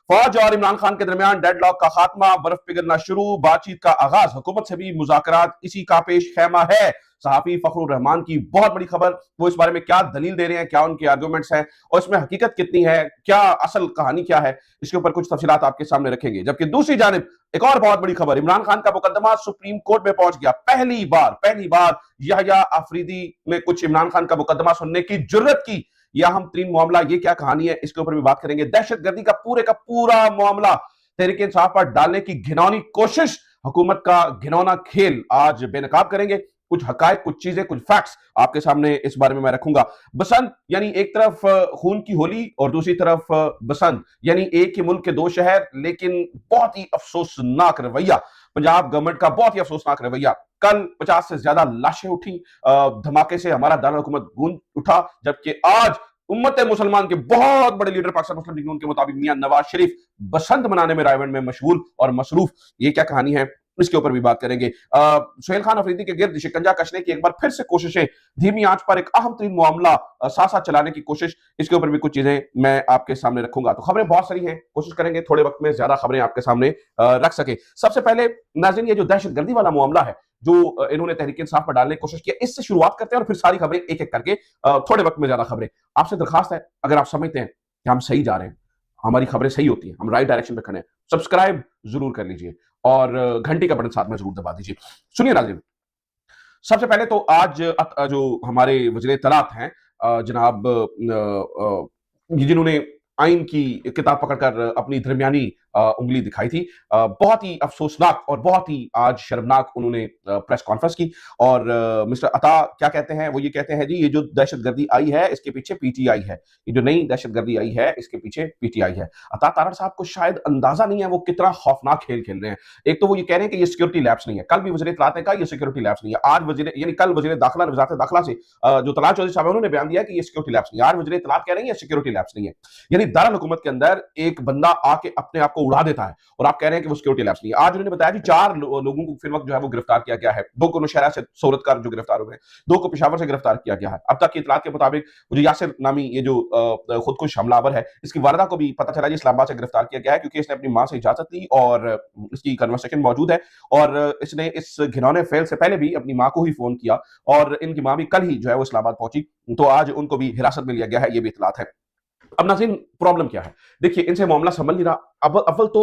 फौज और इमरान खान के दरमियान डेडलॉक का खात्मा, बर्फ पिघलना शुरू, बातचीत का आगाज, हुकूमत से भी मुज़ाकरात इसी का पेश खैमा है। सहाफी फखरुर रहमान की बहुत बड़ी खबर, वो इस बारे में क्या दलील दे रहे हैं, क्या उनके आर्गूमेंट्स हैं और इसमें हकीकत कितनी है, क्या असल कहानी क्या है, इसके ऊपर कुछ तफसीलात आपके सामने रखेंगे। जबकि दूसरी जानिब एक और बहुत बड़ी खबर, इमरान खान का मुकदमा सुप्रीम कोर्ट में पहुंच गया। पहली बार यहया आफरीदी ने कुछ इमरान खान का मुकदमा सुनने की जुर्रत की। यह अहम तरीन मामला, ये क्या कहानी है, इसके ऊपर भी बात करेंगे। दहशतगर्दी का पूरा मामला तहरीक इंसाफ पर डालने की घिनौनी कोशिश, हुकूमत का घिनौना खेल आज बेनकाब करेंगे। कुछ हकायक, कुछ चीजें, कुछ फैक्ट्स आपके सामने इस बारे में मैं रखूंगा। बसंत यानी एक तरफ खून की होली और दूसरी तरफ बसंत यानी एक ही मुल्क के दो शहर, लेकिन बहुत ही अफसोसनाक रवैया, पंजाब गवर्नमेंट का बहुत ही अफसोसनाक रवैया। कल 50 से ज्यादा लाशें उठी, धमाके से हमारा दारुल हुकूमत गूंज उठा, जबकि आज उम्मत मुसलमान के बहुत बड़े लीडर पाकिस्तान मुस्लिम लीग नून के मुताबिक मियां नवाज शरीफ बसंत मनाने में रायबंद में मशगूल और मसरूफ। ये क्या कहानी है, इसके ऊपर भी बात करेंगे। सुहेल खान अफरीदी के गिर्द शिकंजा कसने की एक बार फिर से कोशिशें, धीमी आंच पर एक अहम तरीन मामला साथ साथ चलाने की कोशिश, इसके ऊपर भी कुछ चीजें मैं आपके सामने रखूंगा। तो खबरें बहुत सारी हैं, कोशिश करेंगे थोड़े वक्त में ज्यादा खबरें आपके सामने रख सके। सबसे पहले नाज़रीन, ये जो दहशतगर्दी वाला मामला है जो इन्होंने तहरीक इंसाफ पर डालने की कोशिश की, इससे शुरुआत करते हैं और फिर सारी खबरें एक एक करके, थोड़े वक्त में ज्यादा खबरें। आपसे दरखास्त है, अगर आप समझते हैं कि हम सही जा रहे हैं, हमारी खबरें सही होती हैं, हम राइट डायरेक्शन पे खड़े हैं, सब्सक्राइब जरूर कर लीजिए और घंटी का बटन साथ में जरूर दबा दीजिए। सुनिए नाज़रीन, सबसे पहले तो आज जो हमारे वज़ीर इत्तलात हैं, जनाब जिन्होंने आइन की किताब पकड़कर अपनी दरमियानी उंगली दिखाई थी, बहुत ही अफसोसनाक और बहुत ही आज शर्मनाक उन्होंने प्रेस कॉन्फ्रेंस की। और मिस्टर अता क्या कहते हैं, वो ये कहते हैं जी, ये जो दहशतगर्दी आई है इसके पीछे पीटीआई है, ये जो नई दहशतगर्दी आई है इसके पीछे पीटीआई है। अता तारड़ साहब को शायद अंदाजा नहीं है वो कितना खौफनाक खेल खेल रहे हैं। एक तो वो ये कह रहे हैं कि ये सिक्योरिटी लैब्स नहीं है, कल भी वज़ीर इत्तलात ने कहा ये सिक्योरिटी लैब्स नहीं है, आज वज़ीर यानी कल वज़ीर दाखिला वज़ारत दाखिला से जो तलाल चौधरी साहब उन्होंने बयान दिया कि ये सिक्योरिटी लैब्स नहीं है, आज वज़ीर इत्तलात कह रहे हैं ये सिक्योरिटी लैब्स नहीं है। यानी दारुल हुकूमत के अंदर एक बंदा आके अपने आप को उड़ा देता है और आप कह रहे हैं कि वो सिक्योरिटी लैब्स नहीं है। आज उन्होंने बताया कि 4 लोगों को फिर वक्त जो है वो गिरफ्तार किया गया है, 2 को नौशहरा से सूरतकार जो गिरफ्तार हुए हैं, 2 को पेशावर से गिरफ्तार किया गया है। अब तक की इत्तलात के मुताबिक जो यासिर नामी ये जो खुदकुश हमलावर है, इसकी वारदा को भी पता चला जी इस्लामाबाद से गिरफ्तार किया गया है, क्योंकि इसने अपनी मां से इजाजत ली और इसकी कन्वर्सेशन मौजूद है और इसने इस घिनौने फेल से पहले भी अपनी मां को ही फोन किया और इनकी मां भी कल ही जो है वो इस्लामाबाद पहुंची, तो आज उनको भी हिरासत में लिया गया है, ये भी इत्तलात है। अब नाज़रीन, प्रॉब्लम क्या है? देखिए, इनसे मामला संभल नहीं रहा। अव्वल तो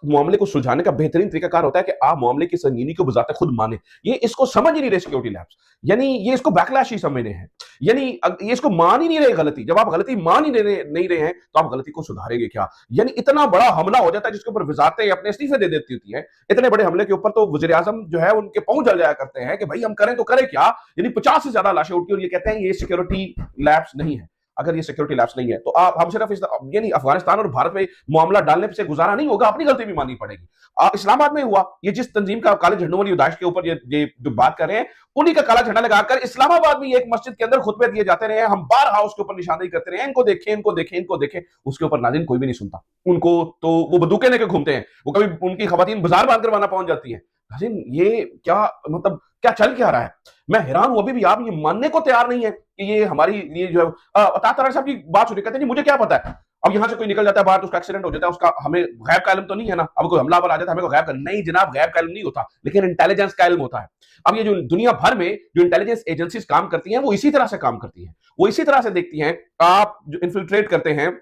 मामले को सुलझाने का बेहतरीन तरीकाकार होता है कि आप मामले की संगीनी को बजाते खुद माने। ये इसको समझ ही नहीं रहे सिक्योरिटी लैब्स, यानी ये इसको बैकलैश ही समझ रहे हैं, यानी ये इसको मान ही नहीं रहे गलती। जब आप गलती मान ही नहीं रहे हैं तो आप गलती को सुधारेंगे क्या? यानी इतना बड़ा हमला हो जाता है जिसके ऊपर वजारतें अपने इस्तीफे दे देती होती हैं। इतने बड़े हमले के ऊपर तो वज़ीर आज़म जो है उनके पांव जल जाया करते हैं कि भाई हम करें तो करें क्या? यानी 50 से ज्यादा लाशें उठती और ये कहते हैं ये सिक्योरिटी लैब्स नहीं है। अगर ये सिक्योरिटी लैब्स नहीं है तो आप हम सिर्फ यानी अफगानिस्तान और भारत में मामला डालने से गुजारा नहीं होगा, अपनी गलती भी माननी पड़ेगी। इस्लामाबाद में हुआ, ये जिस तंजीम का काले झंडों वाली दाइश के ऊपर ये जो बात कर रहे हैं, उन्हीं का काला झंडा लगाकर इस्लामाबाद में एक मस्जिद के अंदर खुतबे दिए जाते रहे हैं। हम बारहा उसके ऊपर निशानदेही करते रहे, इनको देखें, इनको देखें, इनको देखें, उसके ऊपर नाज़रीन कोई भी नहीं सुनता। उनको तो वो बंदूकें लेके घूमते हैं, वो कभी उनकी खवातीन बाजार बांध कर वहां पहुंच जाती है। नाज़रीन, ये क्या मतलब क्या चल क्या रहा है? मैं हैरान हूं, अभी भी आप ये मानने को तैयार नहीं है कि ये हमारी लिए जो है अता तारड़ साहब की बात सुनी, कहते हैं मुझे क्या पता है, अब यहां से कोई निकल जाता है बाहर तो उसका एक्सीडेंट हो जाता है, उसका हमें गैब का इल्म तो नहीं है ना, अब कोई हमलावर आ जाता है हमें को गैब का नहीं जनाब, गैब का इल्म नहीं होता, लेकिन इंटेलिजेंस का इल्म होता है। अब ये जो दुनिया भर में जो इंटेलिजेंस एजेंसीज काम करती हैं वो इसी तरह से काम करती हैं, वो इसी तरह से देखती हैं, आप जो इन्फिल्ट्रेट करते हैं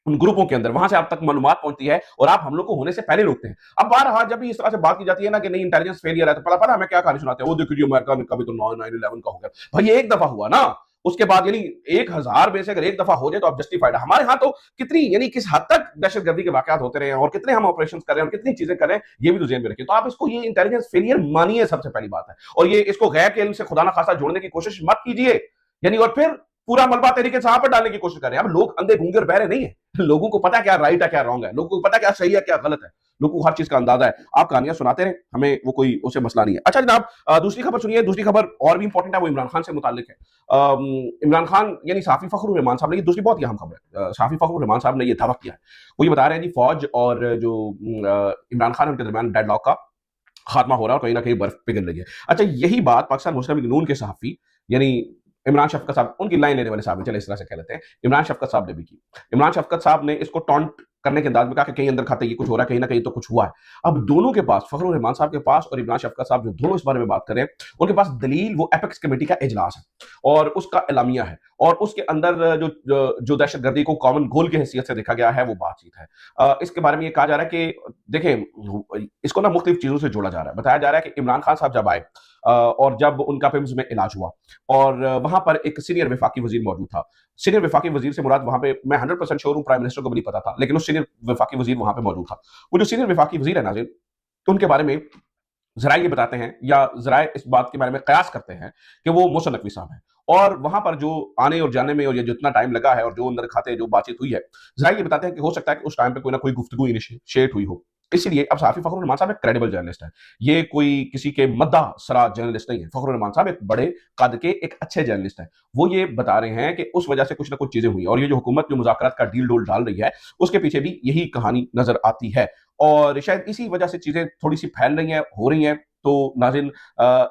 उन ग्रुपों के अंदर, वहां से आप तक मालूमात पहुंचती है और आप हम लोग को होने से पहले रोकते हैं। अब बार जब भी इस तरह से बात की जाती है ना कि नहीं इंटेलिजेंस फेलियर है, तो पता हमें क्या कहानी सुनाते हैं, वो देखिए अमेरिका में कभी तो 9/11 का हो गया। भाई एक दफा हुआ ना, उसके बाद यानी 1000 में से अगर एक दफा हो जाए तो आप जस्टिफाइड। हमारे यहाँ तो कितनी यानी किस हद तक दहशतगर्दी के वाकयात होते रहे हैं और कितने हम ऑपरेशन कर रहे हैं और कितनी चीजें कर रहे हैं, ये भी तो जेन में रखिए। तो आप इसको ये इंटेलिजेंस फेलियर मानिए, सबसे पहली बात है, और ये इसको गैर के इल्म से खुदा ना खासा जोड़ने की कोशिश मत कीजिए, यानी और फिर पूरा मलबा तरीके से पर डालने की कोशिश कर रहे हैं। अब लोग अंधे गूंगे और बहरे नहीं है, लोगों को पता है क्या राइट है क्या रॉन्ग है, लोगों को पता है क्या सही है क्या गलत है, लोगों को हर चीज का अंदाजा है। आप कहानियां सुनाते रहे, हमें वो कोई उसे मसला नहीं है। अच्छा जनाब, दूसरी खबर सुनिए, दूसरी खबर और भी इंपॉर्टेंट है, वो इमरान खान से मुताल्लिक है। इमरान खान यानी सहाफी फखरुर रहमान साहब ने, दूसरी बहुत ही अहम खबर है, सहाफी फखरुर रहमान साहब ने ये दावा किया है, वो ये बता रहे हैं जी फौज और जो इमरान खान उनके दरमियान डेडलॉक का खात्मा हो रहा है और कहीं ना कहीं बर्फ पिघल रही है। अच्छा, यही बात पाकिस्तान मुस्लिम लीग नून के सहाफी यानी इमरान शफकत साहब, उनकी लाइन लेने वाले साहब, चले इस तरह से कह लेते हैं, इमरान शफकत साहब ने भी की। इमरान शफकत साहब ने इसको टॉन्ट करने के अंदाज में कहा कि कहीं अंदर खाते ये कुछ हो रहा है, कहीं ना कहीं तो कुछ हुआ है। अब दोनों के पास, फखरुर रहमान साहब के पास और इमरान शफकत साहब जो दोनों इस बारे में बात कर रहे हैं, उनके पास दलील वो एपेक्स कमेटी का इजलास है और उसका एलामिया है और उसके अंदर जो दहशतगर्दी को कॉमन गोल की हैसियत से देखा गया है वो बातचीत है। इसके बारे में ये कहा जा रहा है कि देखें, इसको ना मुख्तलिफ चीजों से जोड़ा जा रहा है। बताया जा रहा है कि इमरान खान साहब जब आए और जब उनका पिम्स में इलाज हुआ और वहां पर एक सीनियर वफाकी वजीर मौजूद था। सीनियर वफाकी वजीर से मुराद वहां पे मैं 100% श्योर हूं प्राइम मिनिस्टर को भी नहीं पता था, लेकिन उस सीनियर वफाकी वजीर वहां पे मौजूद था। वो जो सीनियर वफाकी वजीर है नाज़रीन, उनके बारे में जराए ये बताते हैं या जराए इस बात के बारे में कयास करते हैं कि वो मोहसिन नकवी साहब हैं। और वहां पर जो आने और जाने में और ये जितना टाइम लगा है और जो अंदर खाते जो बातचीत हुई है, जराए ये बताते हैं कि हो सकता है कि उस टाइम पे कोई ना कोई गुफ्तगू इनिशिएट हुई हो। इसलिए अब सहाफी फखरुर रहमान साहब एक क्रेडिबल जर्नलिस्ट है। ये कोई किसी के मद्दा सरा जर्नलिस्ट नहीं है। फखरुर रहमान साहब एक बड़े कद के एक अच्छे जर्नलिस्ट हैं। वो ये बता रहे हैं कि उस वजह से कुछ ना कुछ चीजें हुई और ये जो हुकूमत जो मुज़ाकरात का डील डोल डाल रही है उसके पीछे भी यही कहानी नजर आती है और शायद इसी वजह से चीजें थोड़ी सी फैल रही हैं, हो रही हैं। तो नाज़रीन,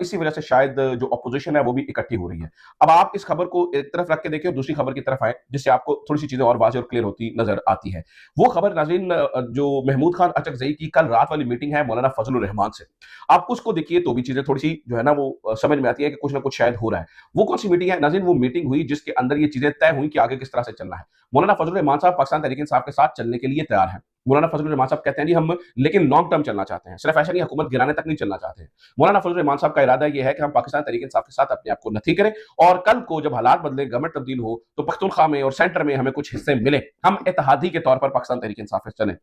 इसी वजह से शायद जो अपोजिशन है वो भी इकट्ठी हो रही है। अब आप इस खबर को एक तरफ रख के देखिए और दूसरी खबर की तरफ आए जिससे आपको थोड़ी सी चीजें और वाज़ेह और क्लियर होती नजर आती है। वो खबर नाज़रीन, जो महमूद खान अचकज़ई की कल रात वाली मीटिंग है मौलाना फजलुर रहमान से, आप उसको देखिए तो भी चीजें थोड़ी सी जो है ना वो समझ में आती है कि कुछ ना कुछ शायद हो रहा है। वो कौन सी मीटिंग है नाज़रीन? वो मीटिंग हुई जिसके अंदर ये चीजें तय हुई कि आगे किस तरह से चलना है। मौलाना फजलुर रहमान साहब पाकिस्तान तहरीक इंसाफ के साथ चलने के लिए तैयार हैं। मौलाना फजलुर रहमान साहब कहते हैं जी हम लेकिन लॉन्ग टर्म चलना चाहते हैं, सिर्फ ऐसा नहीं हुकूमत गिराने तक नहीं चलना चाहते हैं। मौलाना फजलुर रहमान साहब का इरादा यह है कि हम पाकिस्तान तहरीक इंसाफ के साथ अपने आप को नथी करें और कल को जब हालात बदले, गवर्नमेंट तब्दील हो तो पख्तूनख्वा में और सेंटर में हमें कुछ हिस्से मिले, हम इत्तेहादी के तौर पर पाकिस्तान तहरीक इंसाफ से चलें।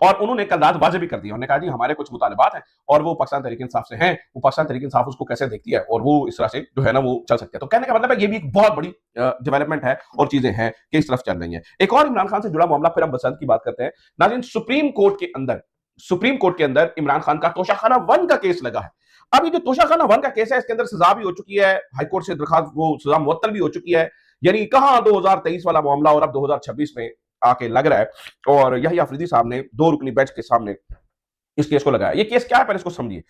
और उन्होंने कल रात वाजे भी कर दिया, उन्होंने कहा जी हमारे कुछ मुतालबात हैं और वो पाकिस्तान तहरीक इंसाफ से हैं, वो पाकिस्तान तहरीक इंसाफ उसको कैसे देखती है और वो इस तरह से जो है ना वो चल सकते हैं। तो कहने का मतलब है ये भी एक बहुत बड़ी डेवलपमेंट है और चीजें हैं कि इस तरफ चल रही हैं। एक और इमरान खान से जुड़ा मामला फिर हम बसंत की बात करते हैं नाज़रीन। सुप्रीम कोर्ट के अंदर इमरान खान का तोशाखाना 1 का केस लगा है। अब ये जो तोशाखाना 1 का केस है इसके अंदर सजा भी हो चुकी है, हाईकोर्ट से दरखास्त वो सजा मुअत्तल भी हो चुकी है। यानी कहां 2023 वाला मामला और अब 2026 में आके लग रहा है और यही अफरीदी साहब ने 2 रुकनी बेंच के सामने इस केस को लगाया। ये केस क्या है पहले इसको समझिए।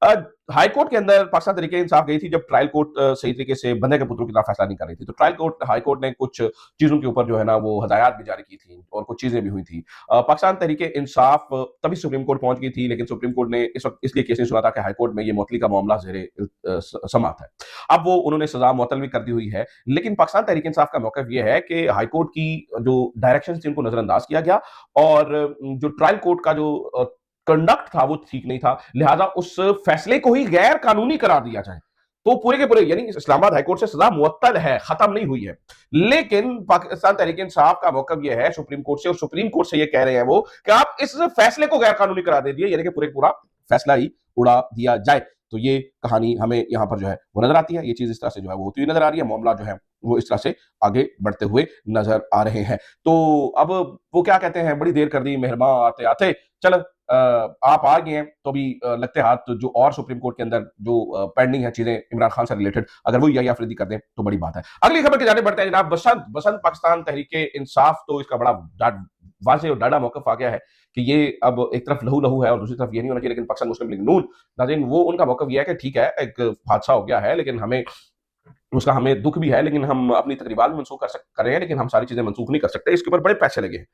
हाई कोर्ट के अंदर पाकिस्तान तहरीके इंसाफ गई थी जब ट्रायल कोर्ट सही तरीके से बंदे के पुत्रों की तरह फैसला नहीं कर रही थी, तो ट्रायल कोर्ट हाई कोर्ट ने कुछ चीजों के ऊपर जो है ना वो हदायत भी जारी की थी और कुछ चीजें भी हुई थी। पाकिस्तान तहरीके इंसाफ तभी सुप्रीम कोर्ट पहुंच गई थी, लेकिन सुप्रीम कोर्ट ने इस वक्त इसलिए केस नहीं सुना था कि हाई कोर्ट में ये मुअत्तली का मामला जेरे समाअत है। अब वो उन्होंने सजा मुअत्तल भी कर दी हुई है, लेकिन पाकिस्तान तहरीक इंसाफ का मौक़िफ़ ये है कि हाई कोर्ट की जो डायरेक्शन थी उनको नजरअंदाज किया गया और जो ट्रायल कोर्ट का जो कंडक्ट था वो ठीक नहीं था, लिहाजा उस फैसले को ही गैर कानूनी करार दिया जाए। तो पूरे के पूरे यानी इस्लामाबाद हाईकोर्ट से सजा मुअत्तल है, खत्म नहीं हुई है। लेकिन पाकिस्तान तहरीक इंसाफ का मौक़िफ़ यह है सुप्रीम कोर्ट से, और सुप्रीम कोर्ट से ये कह रहे हैं वो कि आप इस फैसले को गैर कानूनी करार दे दिए, यानी कि पूरे पूरा फैसला ही उड़ा दिया जाए। तो ये कहानी हमें यहां पर जो है वो नजर आती है, ये चीज इस तरह से जो है वो होती हुई नजर आ रही है, मामला जो है वो इस तरह से आगे बढ़ते हुए नजर आ रहे हैं। तो अब वो क्या कहते हैं, बड़ी देर कर दी मेहरबान आते आते, चल आप आ गए हैं तो अभी लगते हाथ जो और सुप्रीम कोर्ट के अंदर जो पेंडिंग है चीजें इमरान खान से रिलेटेड, अगर वो यही अफरीदी कर दें तो बड़ी बात है। अगली खबर के जाने बढ़ते हैं जनाब। बसंत पाकिस्तान तहरीके इंसाफ, तो इसका बड़ा वाज़ेह और डाढ़ा मौक़िफ़ आ गया है कि ये अब एक तरफ लहू लहू है और दूसरी तरफ ये नहीं होना चाहिए, लेकिन पाकिस्तान मुस्लिम लीग नून नाज़रीन वो उनका मौक़िफ़ ये है कि ठीक है एक हादसा हो गया है, लेकिन हमें दुख भी है, लेकिन हम अपनी तकरीबात भी मनसूख कर रहे हैं, लेकिन हम सारी चीजें मनसूख नहीं कर सकते, इसके ऊपर बड़े पैसे लगे हैं।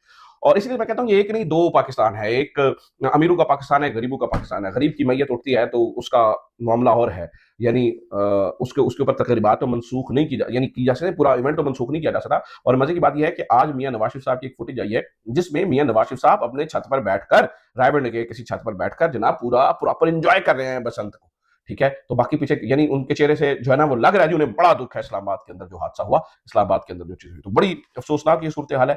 और इसलिए मैं कहता हूं ये एक नहीं दो पाकिस्तान है, एक अमीरों का पाकिस्तान है, गरीबों का पाकिस्तान है। गरीब की मैयत उठती है तो उसका मामला और है, यानी उसके उसके ऊपर तकरीबात तो मनसूख नहीं की जा सकती, पूरा इवेंट तो मनसूख नहीं किया जा सकता। और मजे की बात यह है कि आज मियां नवाज शरीफ साहब की एक फुटेज आई है जिसमें मियां नवाज शरीफ साहब अपने छत पर बैठकर, रायबरेली के किसी छत पर बैठकर जनाब पूरा प्रॉपर एंजॉय कर रहे हैं बसंत को, ठीक है। तो बाकी पीछे यानी उनके चेहरे से जो है ना वो लग रहा है जी उन्हें बड़ा दुख है इस्लामाबाद के अंदर जो हादसा हुआ, इस्लामाबाद के अंदर जो चीज हुई, तो बड़ी अफसोसनाक ये सूरत हाल है।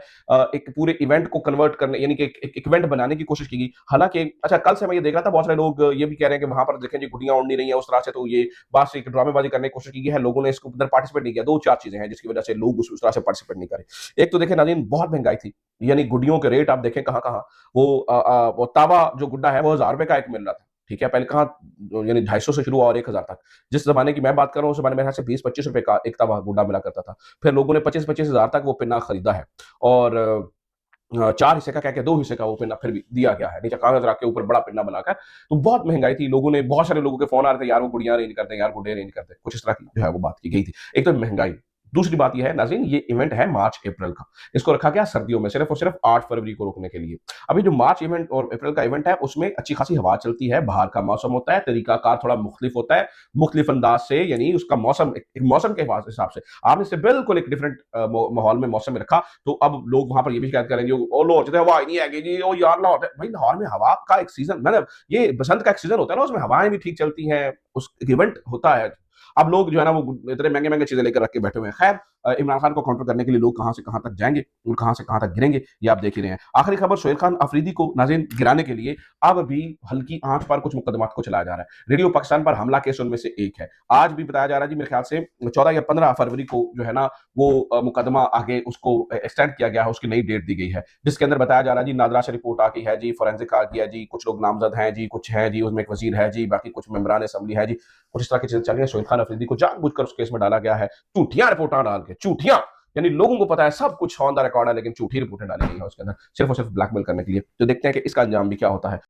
एक पूरे इवेंट को कन्वर्ट करने यानी कि एक इवेंट बनाने की कोशिश की गई, हालांकि अच्छा कल से मैं ये देख रहा था बहुत सारे लोग ये भी कह रहे हैं कि वहां पर देखें जी गुड़ियां उड़ नहीं रही है उस तरह से, तो ये बात से ड्रामेबाजी करने की कोशिश की गई है, लोगों ने इसके अंदर पार्टिसिपेट नहीं किया। दो चार चीजें हैं जिसकी वजह से लोग उस तरह से पार्टिसिपेट नहीं करे। एक तो देखें नाज़रीन बहुत महंगाई थी, यानी गुड्डियों के रेट आप देखें कहाँ कहाँ, वो तावा जो गुड्डा है वो 1000 रुपए का एक मिल रहा था, ठीक है। पहले कहाँ यानी 250 से शुरू हुआ और 1000 तक, जिस जमाने की मैं बात कर रहा हूँ उस जमाने में से 20-25 रुपए का एक तवा गुड्डा मिला करता था। फिर लोगों ने 25-25 हजार तक वो पिन्ना खरीदा है और 4 हिस्से का कह के 2 हिस्से का वो पिन्ना फिर भी दिया गया है, नीचे कागज रख के ऊपर बड़ा पिन्ना बनाकर। तो बहुत महंगाई थी, लोगों ने बहुत सारे लोगों के फोन आ रहे थे यार वो गुड़ियां अरेंज करते हैं, यार गुड्डे अरेंज करते हैं, कुछ इस तरह की जो है वो बात की गई थी। एक तो महंगाई, दूसरी बात यह है नाज़रीन, ये इवेंट है मार्च अप्रैल का। इसको रखा गया सर्दियों में सिर्फ और सिर्फ 8 फरवरी को रोकने के लिए। अभी जो मार्च इवेंट और अप्रैल का इवेंट है उसमें अच्छी खासी हवा चलती है, बाहर का मौसम होता है, तरीकाकार थोड़ा मुख्तलिफ होता है, मुख्तलिफ अंदाज से, यानी उसका मौसम एक मौसम के हिसाब से आपने इसे बिल्कुल एक डिफरेंट माहौल में मौसम में रखा, तो अब लोग वहां पर ये भी शिकायत करेंगे, ओ लाहौर जो हवा ही नहीं आएगी जी, ओ यार लाहौर भाई, लाहौर में हवा का एक सीजन, मतलब ये बसंत का एक सीजन होता है ना, उसमें हवाएं भी ठीक चलती हैं, उस इवेंट होता है। अब लोग जो है ना वो इतने महंगे महंगे चीजें लेकर रख के बैठे हुए हैं। खैर, इमरान खान को काउंटर करने के लिए लोग कहां से कहां तक जाएंगे और कहां से कहां तक गिरेंगे, ये आप देख ही रहे हैं। आखिरी खबर, सोहेल खान अफरीदी को नाज़रीन गिराने के लिए अब भी हल्की आंच पर कुछ मुकदमात को चलाया जा रहा है। रेडियो पाकिस्तान पर हमला केस उनमें से एक है। आज भी बताया जा रहा है जी, मेरे ख्याल से 14 या 15 फरवरी को जो है ना वो मुकदमा आगे उसको एक्सटेंड किया गया है, उसकी नई डेट दी गई है, जिसके अंदर बताया जा रहा है जी नादरा से रिपोर्ट आ गई है जी, फोरेंसिक आ गया जी, कुछ लोग नामजद हैं जी, कुछ है जी, उसमें एक वजीर है जी, बाकी कुछ मेंबरान असम्बली है जी, कुछ इस तरह की चीजें चल रही है। सोहेल खान अफरीदी को जानबूझकर उस केस में डाला गया है, झूठियां रिपोर्टां डाल के, झूठियां, यानी लोगों को पता है सब कुछ ऑन द रिकॉर्ड है, लेकिन झूठी रिपोर्टें डाली गई है उसके अंदर सिर्फ और सिर्फ ब्लैकमेल करने के लिए। तो देखते हैं कि इसका अंजाम भी क्या होता है।